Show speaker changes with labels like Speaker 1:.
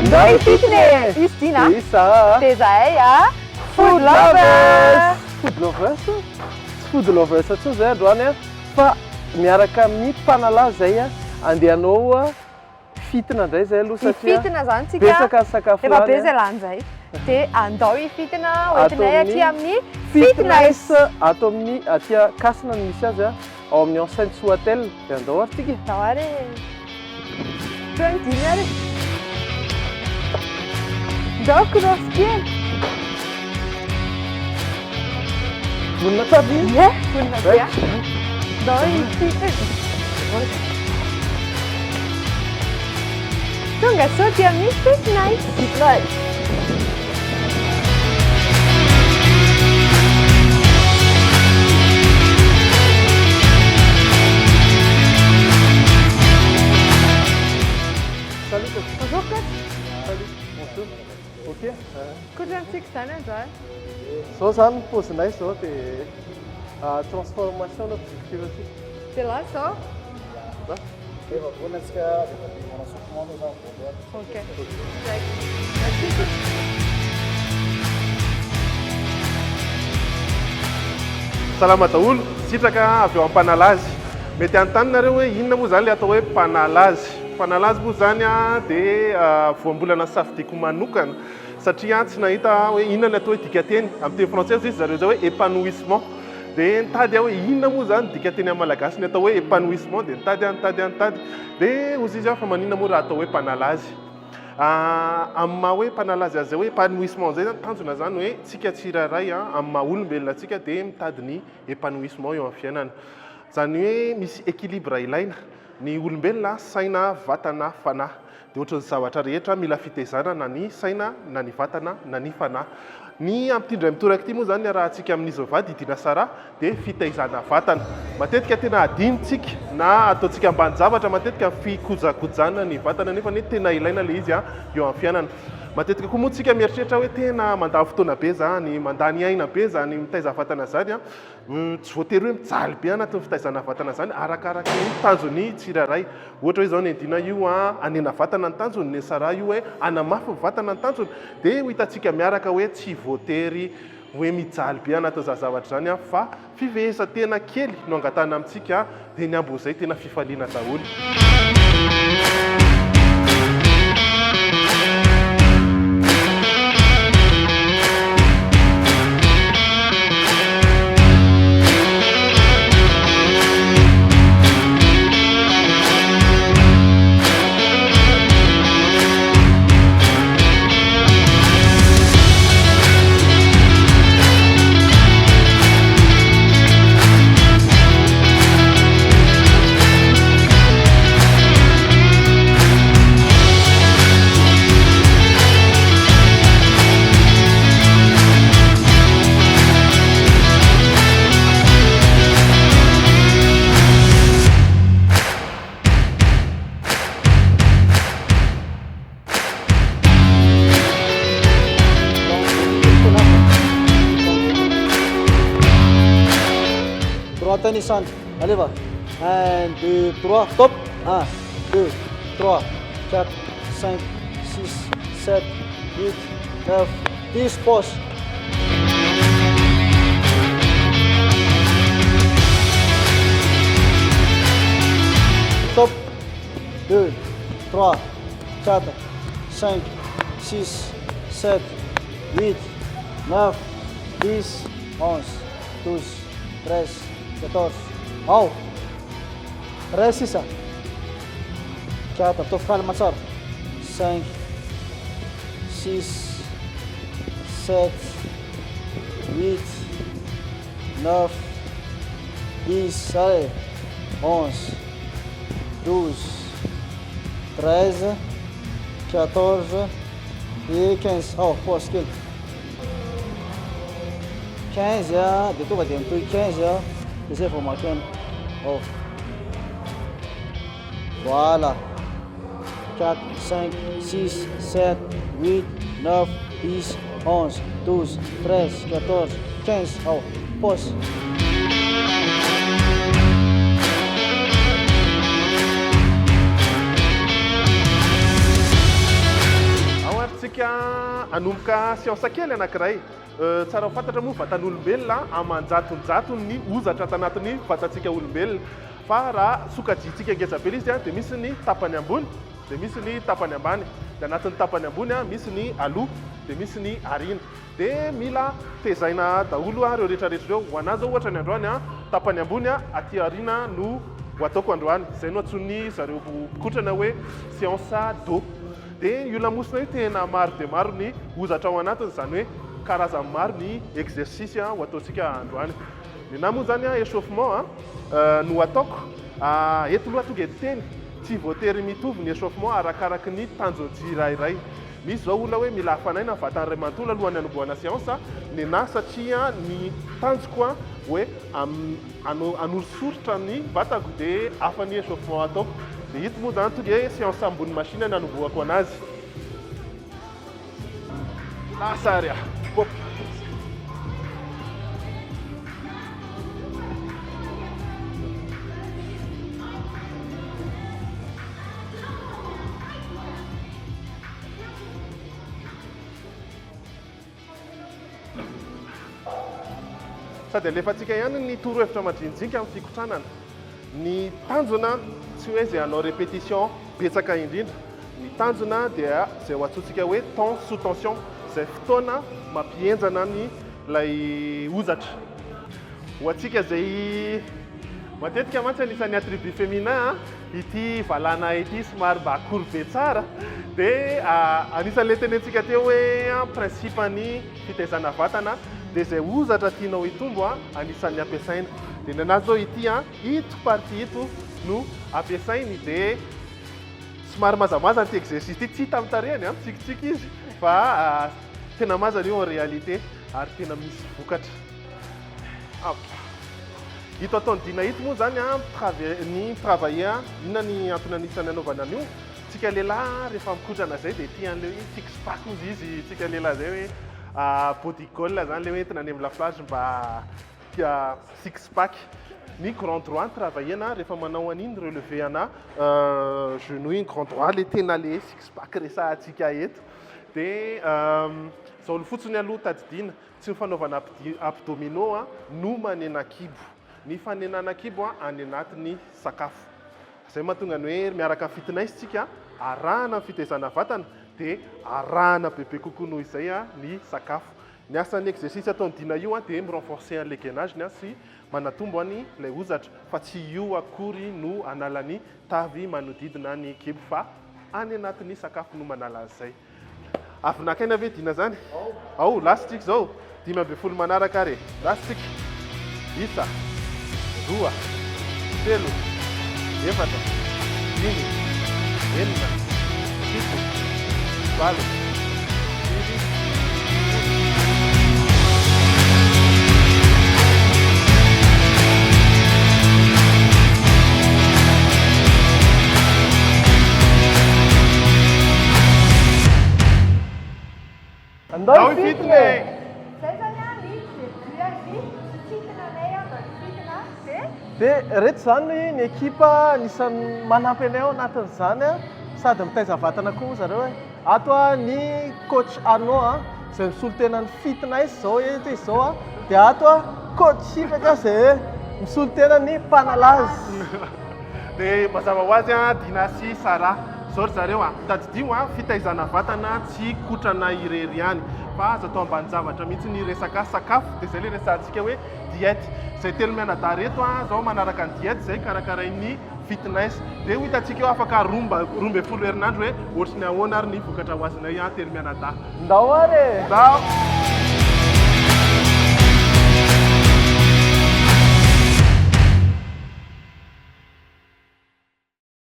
Speaker 1: Andoi fitness!
Speaker 2: Istina.
Speaker 1: Isa.
Speaker 2: Tezay a
Speaker 1: Food lovers! Food lovers? Food lovers tsy zay androany a fa miaraka amin'ny mpanalaza zay a andehanao fitina indray zay aloha satria
Speaker 2: fitina zany tsika
Speaker 1: betsaka ny sakafo
Speaker 2: efa be
Speaker 1: lany
Speaker 2: zay lany zay dia andao hifitina
Speaker 1: Atao
Speaker 2: oentinay
Speaker 1: amin'ny
Speaker 2: aty amin'ny
Speaker 1: fitness
Speaker 2: fitness
Speaker 1: atao amin'ny atya kasina no misy azy a ao amin'ny enceinte Soatel dia andao ary tika
Speaker 2: dao ary twenty ary dao kurofkely
Speaker 1: vonina tsaby
Speaker 2: ie vonina bia dao hifitness tonga sao ty amin'ny fitness
Speaker 1: fitness Salut,
Speaker 2: bonjour coach
Speaker 1: salut, bonjour. Ok.
Speaker 2: koatrantsika zany androany
Speaker 1: Zao zany paozinay zao dia transformation na positive aty.
Speaker 2: dia là sao
Speaker 1: Va?
Speaker 3: Efa vonatsika efa manao sokomando zany voalohany.
Speaker 2: ok merci
Speaker 4: Salama daholo, sitraka avy eo am-panalazy. Mety antanonareo hoe inona moa zany le atao hoe mpanalazy. Mpanalazy moa zany dia voambolana safidiako manokana satria tsy nahita hoe inona le atao hoe dikateny. Amin'ny teny français izy zareo zao hoe épanouissement. Dia nitady hoe inona moa zany dikateny amin'ny malagasy ny atao hoe épanouissement dia nitady. Dia ozy izy fa maninona moa raha atao hoe mpanalazy. Amin'ny maha hoe mpanalazy azy hoe épanouissement zay zany tanjona zany hoe tsika tsiraray amin'ny maha olombelona atsika dia mitady ny épanouissement eo amin'ny fiainana. Zany hoe misy équilibre ilaina ny olombelona saina vatana fanahy dia ohatran'ny zavatra rehetra mila fitaizana na ny saina na ny vatana na ny fanahy. Ny ampitindray mitoraka ity moa zany raha antsika amin'izy vady hidiana sara dia fitaizana vatana. Matetika tena adinitsika na ataontsika ambany zavatra matetika fikojakojana ny vatana nefa ny tena ilaina le izy eo amin'ny fiainana. Matetika koa moa tsika mieritreritra hoe tena mandany fotoana be zany, mandany aina be zany mitaiza vatana zany tsy voatery hoe mijaly be anatin'ny fitaizana vatana zany arakaraka ny tanjony tsiraray. Ohatra hoe zao ny andina io anena vatana ny tanjony, ny sara io hoe anamafy ny vatana ny tanjony dia ho hitantsika miaraka hoe tsy voatery hoe mijaly be anatin'izany zavatra zany fa fivehesa-tena kely no angatana amintsika dia ny ambozay tena fifaliana daholo.
Speaker 3: Droite centre. Allez va. 1, 2, 3, top. 1, 2, 3, 4, 5, 6, 7, 8, 9, 10, pause. Top. 2, 3, 4, 5, 6, 7, 8, 9, 10, 11, 12, 13, 14. Ao. Reste sisa. 4, ataovy calme tsara. 5, 6, 7, 8, 9, 10, allez. 11, 12, 13, 14 et 15. Oh, pause kely. 15 dia tonga dia mitohy 15 dia zay vao makeny. Oh. Voilà. 4, 5, 6, 7, 8, 9, 10, 11, 12, 13, 14, 15. Oh, pause.
Speaker 4: hanomboka siansa kely anankiray. Tsara ho fantatra moa vatan'olombelona amanjatonjaton ny ozatra tanatin'ny vatantsika olombelona. Fa raha sokajiantsika ngezabely izy dia misy ny tapany ambony, dia misy ny tapany ambany. Dia anatin'ny tapany ambony misy ny aloha, dia misy ny arina. Dia mila tezaina daholo ireo rehetrarehetra ireo. Ho anazy ohatra ny androany tapany ambony aty arina no ho ataoko androany. Izay no antsoin'ny zareo mpikotrana hoe séance d'eau. Dia io lamosina io tena maro dia maro ny ozatra ao anatiny, izany hoe karazany maro ny exercice ho ataontsika androany. Ny na moa zany échauffement no ataoko eto loha tonga teny tsy voatery mitovy ny échauffement arakaraky ny tanjony tsirairay. Misy zao olona hoe mila hafanaina vatany ray manontolo alohan'ny hanombohana séance, ny na satria ny tanjoko hoe hanosorotra ny vatako dia hafa ny échauffement ataoko. Dia hito moa zany tonga hoe séance ambony machine no hanombohako anazy. Lasary pop. Sady alefantsika ihany ny torohevitra madinidinika amin'ny fikotranana. Ny tanjona tsy hoe izay hanao répétition betsaka indrindra. Ny tanjona dia izay ho antsointsika hoe temps sous tension, izay fotoana mampienjana ny lay ozatra. Ho antsika izay matetika mantsy anisan'ny attribut féminin ity valana ity somary mba courbe tsara, dia anisan'ilay tenentsika teo hoe principe ny fitaizana vatana dia izay ozatra tianao hitombo anisan'ny ampiasaina. Dia nanazy zao ity ito parti ito no ampiasainy dia somary mazamazana ty exercice ity, tsy hita amin'ny tarehany mitsikitsiky izy fa tena mazana io en réalité ary tena misy vokatra. Ito ataony dina ito moa zany ny travailler inona ny antony anisany anaovana an'io. Tsika lehilahy rehefa mikotrana zay dia tian'le six pack moa izy tsika lehilahy zay hoe body goal zany le hoe entina any amin'ny la plage mba tia six pack. Ny grand droit travaillena rehefa manao an'iny relevé ana genou iny grand droit le tena le six pack resahantsika eto. Dia zao lo fotsiny aloha tadidina tsy ny fanaovana abdominaux no manena kibo. Ny fanenana kibo any anatin'ny sakafo. Izay mahatonga ny hoe miaraka fitness tsika arahana fitaizana vatana dia arahana bebe kokoa noho izay ny sakafo. Ny asan'ny exercice ataony dina io dia mirenforcer an'ilay gainage sy manatombo any ilay ozatra, fa tsy io akory no analany tavy manodidina ny kibo fa any anatin'ny sakafo no manala an'izay. Avy nakaina ve dina zany? Ao, lasitsika zao 12 manaraka ary. Lasitsika. Isa, 2, 3, 4, 5, 6, 7, 8,
Speaker 1: Andao fitness!
Speaker 2: Zay zany ny début ny fitinanay fitna
Speaker 1: Dia reto zany ny ekipa anisan'ny manampy anay ao anatin'izany sady mitaiza vatana koa zareo ato ny coach Arnaud izay misolo tena ny fitness zao eto izy zao dia ato coach Ifaka izay misolo tena ny panalazy.
Speaker 4: Dia mazava ho azy dina sy Sara zao ry zareo tadidio fitaizana vatana tsy kotrana irery ihany fa azo atao ambany zavatra mihitsy ny resaka sakafo. Dia izay le resantsika hoe diety izay telo mianadahy reto zao manaraka ny diety izay karakarain'ny fitness. Dia ho hitantsika eo afaka roa ambin'ny folo herinandro hoe ohatrany ahoana ary ny vokatra ho azinay telo mianadahy.
Speaker 1: Ndao ary!
Speaker 4: Ndao!